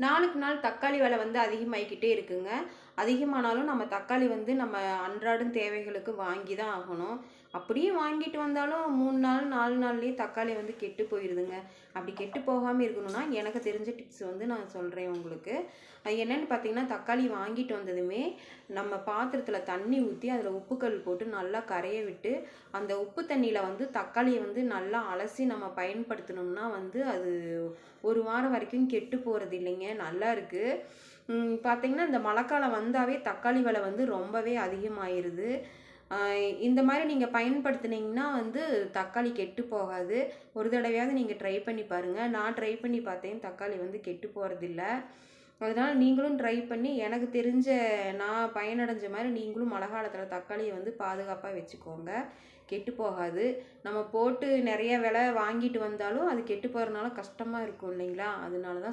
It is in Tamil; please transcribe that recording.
நாளுக்கு நாள் தக்காளி விலை வந்து அதிகமாகிக்கிட்டே இருக்குங்க. அதிகமானாலும் நம்ம தக்காளி வந்து நம்ம அன்றாடம் தேவைகளுக்கு வாங்கி தான் ஆகணும். அப்படியே வாங்கிட்டு வந்தாலும் 3 நாள் 4 நாள்லேயே தக்காளி வந்து கெட்டு போயிருதுங்க. அப்படி கெட்டு போகாம இருக்கணும்னா எனக்கு தெரிஞ்ச டிப்ஸ் வந்து நான் சொல்கிறேன் உங்களுக்கு. என்னென்னு பார்த்தீங்கன்னா, தக்காளி வாங்கிட்டு வந்ததுமே நம்ம பாத்திரத்தில் தண்ணி ஊற்றி அதில் உப்புக்கல் போட்டு நல்லா கரைய விட்டு, அந்த உப்பு தண்ணியில் வந்து தக்காளியை வந்து நல்லா அலசி நம்ம பயன்படுத்தினோம்னா வந்து அது 1 வாரம் வரைக்கும் கெட்டு போகிறது இல்லைங்க. நல்லா இருக்குது. பார்த்தீங்கன்னா, இந்த மழைக்காலம் வந்தாவே தக்காளி விலை வந்து ரொம்பவே அதிகமாயிருது. இந்த மாதிரி நீங்கள் பயன்படுத்துனீங்கன்னா வந்து தக்காளி கெட்டு போகாது. ஒரு தடவையாவது நீங்கள் ட்ரை பண்ணி பாருங்கள். நான் ட்ரை பண்ணி பார்த்தேன். தக்காளி வந்து கெட்டு போகிறதில்ல. அதனால் நீங்களும் ட்ரை பண்ணி எனக்கு தெரிஞ்ச நான் பயனடைஞ்ச மாதிரி நீங்களும் மழை காலத்தில் தக்காளியை வந்து பாதுகாப்பாக வச்சுக்கோங்க. கெட்டு போகாது. நம்ம போட்டு நிறைய விலை வாங்கிட்டு வந்தாலும் அது கெட்டு போகிறதுனால கஷ்டமாக இருக்கும் இல்லைங்களா? அதனால தான்